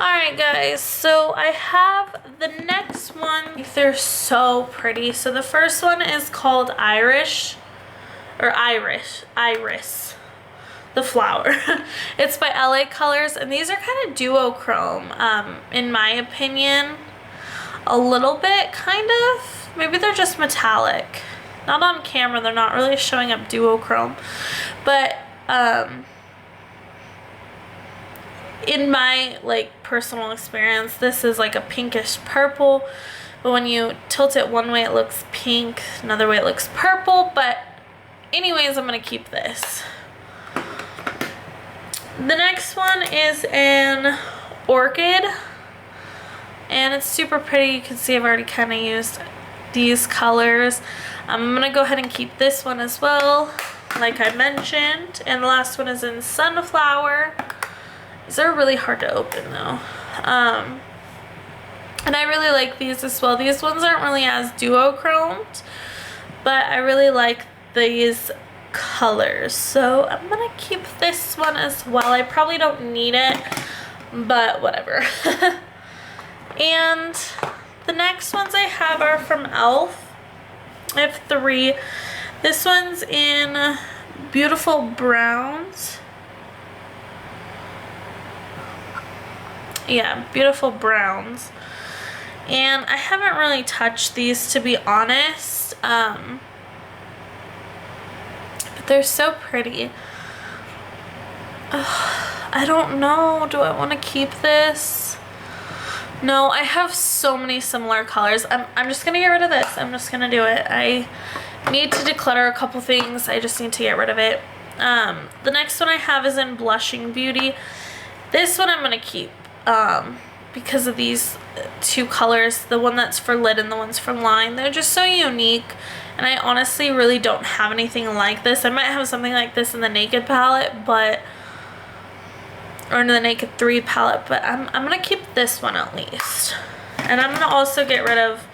Alright guys, so I have the next one. They're so pretty. So the first one is called Iris, the flower. It's by LA Colors, and these are kind of duochrome, in my opinion. A little bit, kind of. Maybe they're just metallic. Not on camera, they're not really showing up duochrome. But, in my personal experience, this is like a pinkish purple, but when you tilt it one way it looks pink, another way it looks purple. But anyways, I'm gonna keep this. The next one is an orchid, and it's super pretty. You can see I've already kind of used these colors. I'm gonna go ahead and keep this one as well, like I mentioned. And the last one is in sunflower. These are really hard to open though. And I really like these as well. These ones aren't really as duochromed, but I really like these colors. So I'm gonna keep this one as well. I probably don't need it, but whatever. And the next ones I have are from e.l.f. I have 3. This one's in beautiful browns. Yeah, beautiful browns. And I haven't really touched these, to be honest. But they're so pretty. I don't know. Do I want to keep this? No, I have so many similar colors. I'm just going to get rid of this. I'm just going to do it. I need to declutter a couple things. I just need to get rid of it. The next one I have is in Blushing Beauty. This one I'm going to keep. Because of these 2 colors, the one that's for lid and the one's for line. They're just so unique, and I honestly really don't have anything like this. I might have something like this in the Naked palette, but or in the Naked 3 palette, but I'm gonna keep this one at least. And I'm gonna also get rid of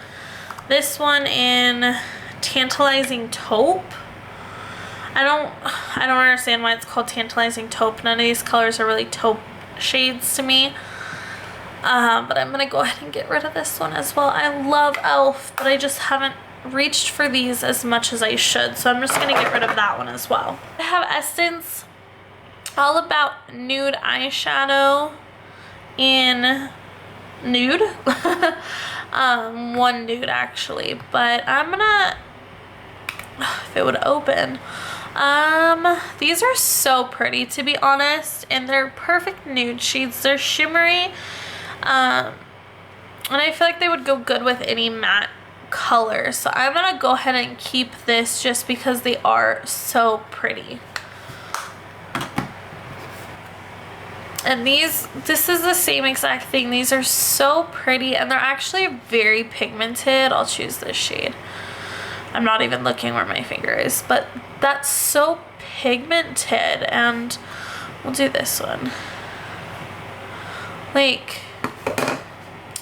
this one in Tantalizing Taupe. I don't understand why it's called Tantalizing Taupe. None of these colors are really taupe shades to me. But I'm gonna go ahead and get rid of this one as well. I love e.l.f., but I just haven't reached for these as much as I should, so I'm just gonna get rid of that one as well. I have Essence All About Nude eyeshadow in nude. One nude actually, but I'm gonna, if it would open. These are so pretty, to be honest, and they're perfect nude shades. They're shimmery, and I feel like they would go good with any matte color. So I'm gonna go ahead and keep this just because they are so pretty. And this is the same exact thing. These are so pretty, and they're actually very pigmented. I'll choose this shade. I'm not even looking where my finger is, but that's so pigmented. And we'll do this one. Like,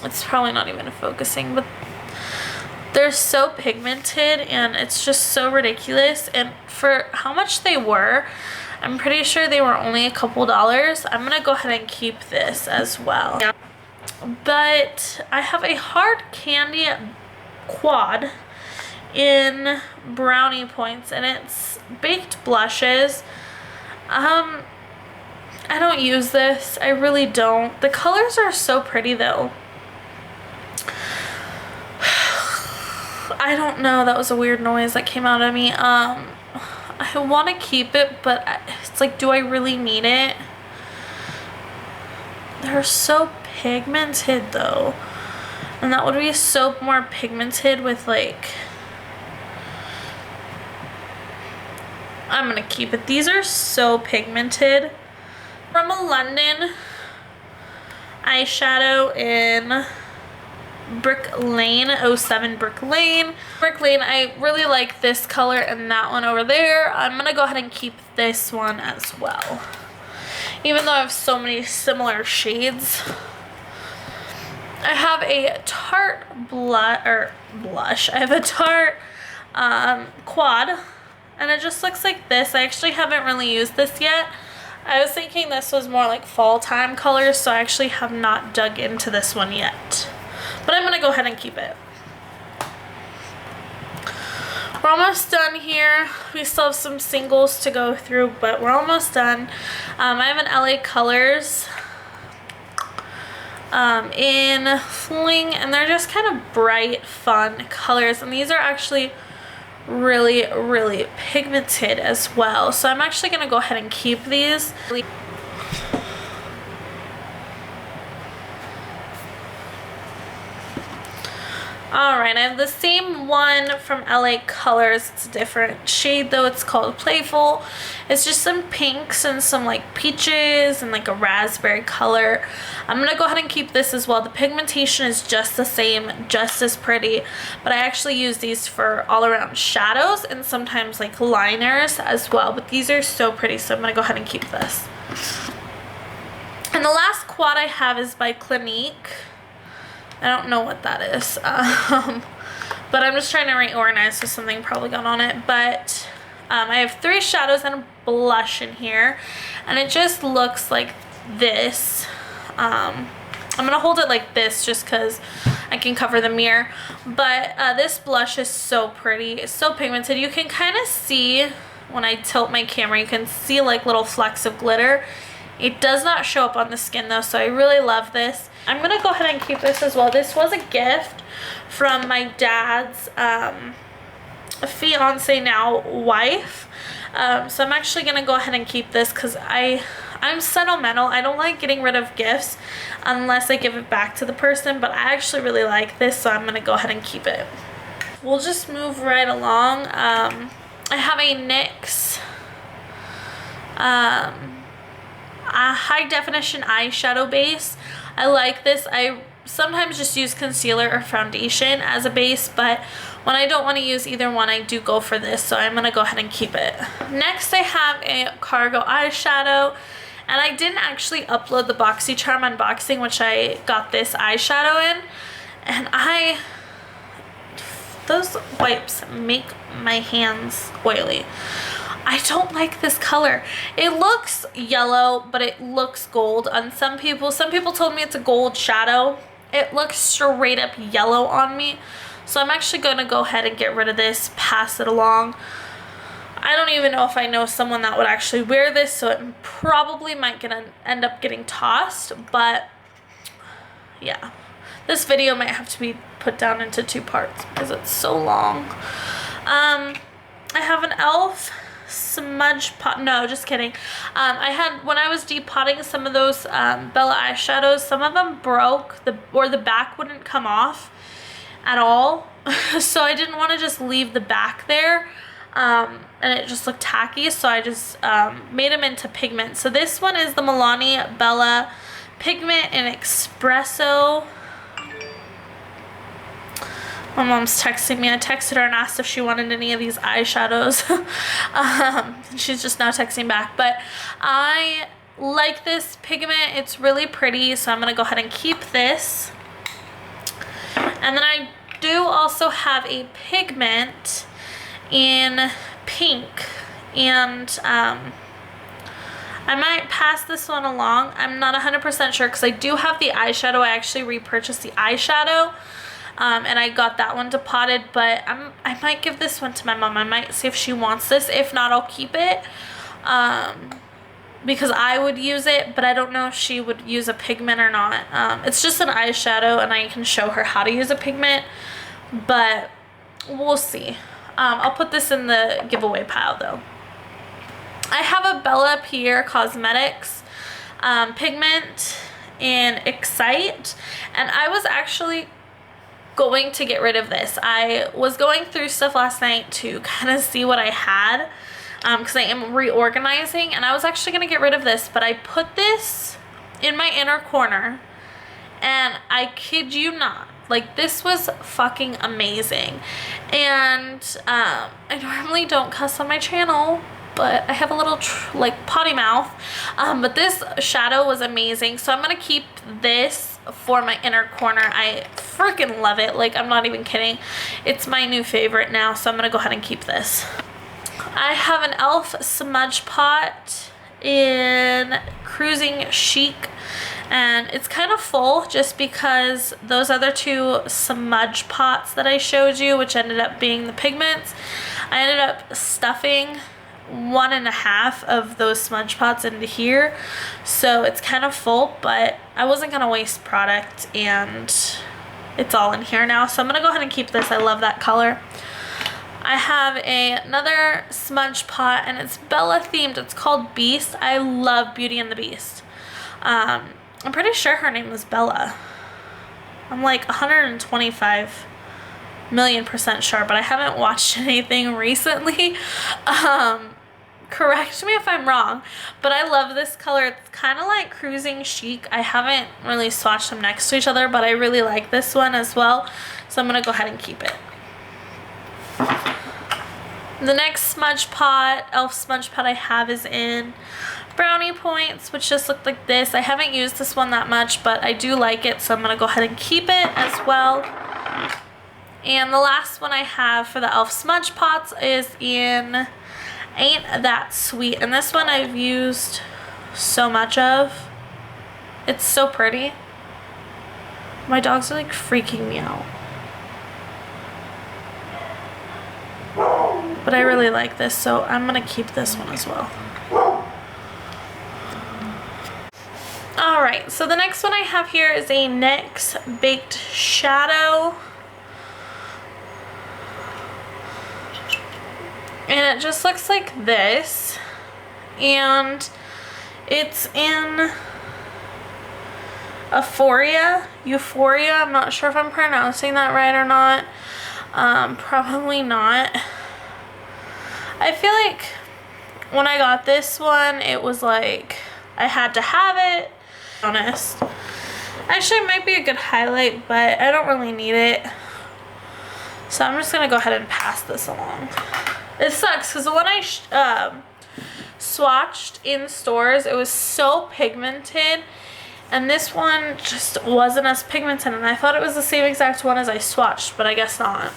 it's probably not even focusing, but they're so pigmented, and it's just so ridiculous. And for how much they were, I'm pretty sure they were only a couple dollars. I'm gonna go ahead and keep this as well. Yeah. But I have a hard candy quad in brownie points, and it's baked blushes. I don't use this. I really don't. The colors are so pretty though. I don't know, that was a weird noise that came out of me. I want to keep it, but it's like, do I really need it? They're so pigmented though, and that would be so more pigmented with like, I'm gonna keep it. These are so pigmented. From a London eyeshadow in Brick Lane, 07 Brick Lane. Brick Lane, I really like this color and that one over there. I'm gonna go ahead and keep this one as well. Even though I have so many similar shades. I have a Tarte blush. I have a Tarte quad, and it just looks like this. I actually haven't really used this yet. I was thinking this was more like fall time colors, so I actually have not dug into this one yet. But I'm gonna go ahead and keep it. We're almost done here. We still have some singles to go through, but we're almost done. I have an LA Colors in Fling, and they're just kind of bright, fun colors. And these are actually really, really pigmented as well. So I'm actually going to go ahead and keep these. Alright, I have the same one from LA Colors. It's a different shade though. It's called Playful. It's just some pinks and some like peaches and like a raspberry color. I'm going to go ahead and keep this as well. The pigmentation is just the same, just as pretty. But I actually use these for all around shadows and sometimes like liners as well. But these are so pretty, so I'm going to go ahead and keep this. And the last quad I have is by Clinique. I don't know what that is, but I'm just trying to reorganize, so something probably got on it. But I have 3 shadows and a blush in here, and it just looks like this. I'm gonna hold it like this just because I can cover the mirror. But this blush is so pretty. It's so pigmented. You can kind of see when I tilt my camera, you can see like little flecks of glitter. It does not show up on the skin though, so I really love this. I'm gonna go ahead and keep this as well. This was a gift from my dad's fiance, now wife. So I'm actually gonna go ahead and keep this because I'm sentimental. I don't like getting rid of gifts unless I give it back to the person, but I actually really like this, so I'm gonna go ahead and keep it. We'll just move right along. I have a NYX a high definition eyeshadow base. I like this. I sometimes just use concealer or foundation as a base, but when I don't want to use either one, I do go for this, so I'm going to go ahead and keep it. Next, I have a Cargo eyeshadow, and I didn't actually upload the BoxyCharm unboxing, which I got this eyeshadow in, and those wipes make my hands oily. I don't like this color. It looks yellow, but it looks gold on some people. Some people told me it's a gold shadow. It looks straight up yellow on me. So I'm actually going to go ahead and get rid of this, pass it along. I don't even know if I know someone that would actually wear this, so it probably might end up getting tossed. But yeah, this video might have to be put down into 2 parts because it's so long. I have an e.l.f. smudge pot. No, just kidding. I had, when I was depotting some of those Bella eyeshadows, some of them broke, or the back wouldn't come off at all. So I didn't want to just leave the back there, and it just looked tacky, so I just made them into pigment. So this one is the Milani Bella Pigment in Espresso. My mom's texting me. I texted her and asked if she wanted any of these eyeshadows. She's just now texting back. But I like this pigment. It's really pretty, so I'm going to go ahead and keep this. And then I do also have a pigment in pink. And I might pass this one along. I'm not 100% sure because I do have the eyeshadow. I actually repurchased the eyeshadow. And I got that one depotted, but I might give this one to my mom. I might see if she wants this. If not, I'll keep it, because I would use it, but I don't know if she would use a pigment or not. It's just an eyeshadow, and I can show her how to use a pigment, but we'll see. I'll put this in the giveaway pile, though. I have a Bella Pierre Cosmetics pigment in Excite, and I was actually going to get rid of this. I was going through stuff last night to kind of see what I had, because I am reorganizing, and I was actually going to get rid of this, but I put this in my inner corner, and I kid you not, like, this was fucking amazing. And I normally don't cuss on my channel, but I have a little like potty mouth, but this shadow was amazing, so I'm gonna keep this for my inner corner. I freaking love it. Like, I'm not even kidding. It's my new favorite now, so I'm gonna go ahead and keep this. I have an e.l.f. smudge pot in Cruising Chic, and it's kind of full just because those other two smudge pots that I showed you, which ended up being the pigments, I ended up stuffing 1.5 of those smudge pots into here, so it's kind of full, but I wasn't gonna waste product and it's all in here now, so I'm gonna go ahead and keep this. I love that color. I have another smudge pot and it's Bella themed. It's called Beast. I love Beauty and the Beast. I'm pretty sure her name was Bella. I'm like 125 million% sure, but I haven't watched anything recently. Correct me if I'm wrong, but I love this color. It's kind of like Cruising Chic. I haven't really swatched them next to each other, but I really like this one as well, so I'm gonna go ahead and keep it. The next smudge pot, elf smudge pot I have is in Brownie Points, which just looked like this. I haven't used this one that much, but I do like it, so I'm gonna go ahead and keep it as well. And the last one I have for the elf smudge pots is in Ain't That Sweet, and this one I've used so much of. It's so pretty. My dogs are like freaking me out, but I really like this, so I'm gonna keep this one as well. Alright, so the next one I have here is a NYX Baked Shadow. And it just looks like this. And it's in Euphoria. I'm not sure if I'm pronouncing that right or not. Probably not. I feel like when I got this one, it was like I had to have it. Honest. Actually, it might be a good highlight, but I don't really need it. So I'm just gonna go ahead and pass this along. It sucks because the one I swatched in stores, it was so pigmented, and this one just wasn't as pigmented, and I thought it was the same exact one as I swatched, but I guess not.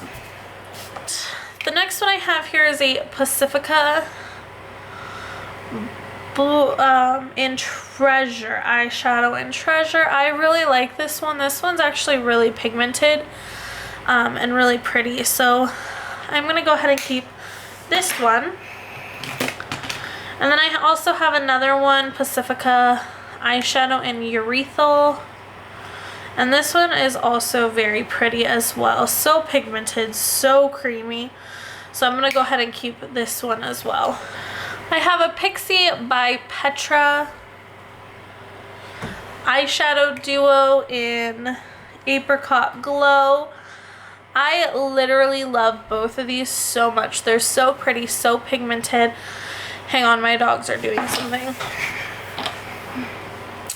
The next one I have here is a Pacifica Blue in Treasure, eyeshadow in Treasure. I really like this one. This one's actually really pigmented and really pretty, so I'm gonna go ahead and keep this one. And then I also have another one, Pacifica eyeshadow in Urethral, and this one is also very pretty as well. So pigmented, so creamy, so I'm gonna go ahead and keep this one as well. I have a Pixie by Petra eyeshadow duo in Apricot Glow. I literally love both of these so much. They're so pretty, so pigmented. Hang on, my dogs are doing something.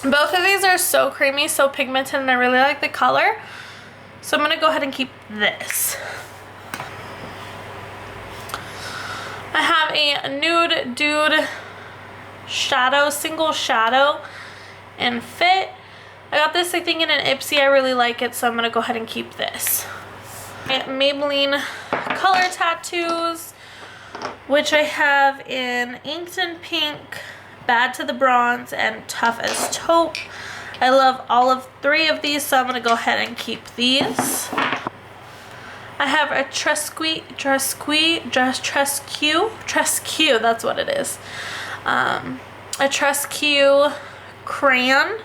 Both of these are so creamy, so pigmented, and I really like the color. So I'm gonna go ahead and keep this. I have a Nude Dude shadow, single shadow in Fit. I got this, I think, in an Ipsy. I really like it, so I'm gonna go ahead and keep this. Maybelline Color Tattoos, which I have in Inked in Pink, Bad to the Bronze, and Tough as Taupe. I love all of 3 of these, so I'm going to go ahead and keep these. I have a Tresque, that's what it is. A Tresque crayon,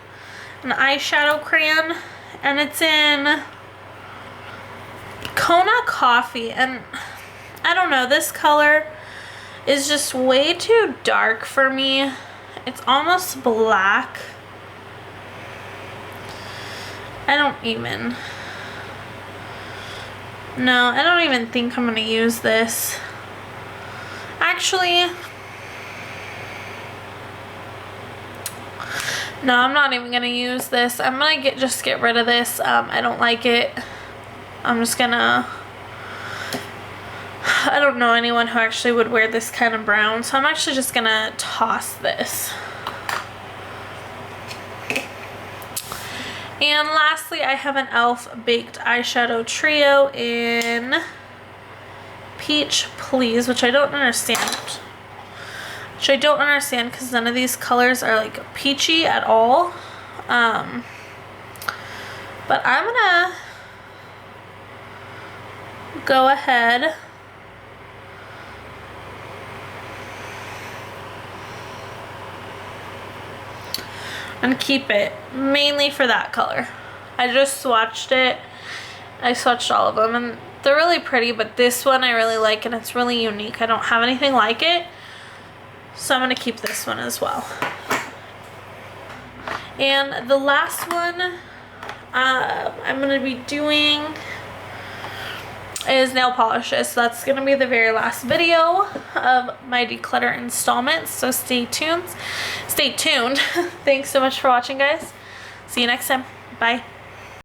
an eyeshadow crayon, and it's in Kona Coffee, and I don't know, this color is just way too dark for me. It's almost black. I don't even think I'm gonna use this. Actually, no, I'm not even gonna use this. I'm gonna just get rid of this. I don't like it. I'm just gonna, I don't know anyone who actually would wear this kind of brown, so I'm actually just gonna toss this. And lastly, I have an e.l.f. Baked Eyeshadow Trio in Peach Please, which I don't understand. which I don't understand because none of these colors are like peachy at all. But I'm gonna go ahead and keep it mainly for that color. I just swatched it. I swatched all of them and they're really pretty, but this one I really like and it's really unique. I don't have anything like it, so I'm gonna keep this one as well. And the last one I'm gonna be doing is nail polishes. So that's gonna be the very last video of my declutter installment, so stay tuned. Thanks so much for watching, guys. See you next time. Bye.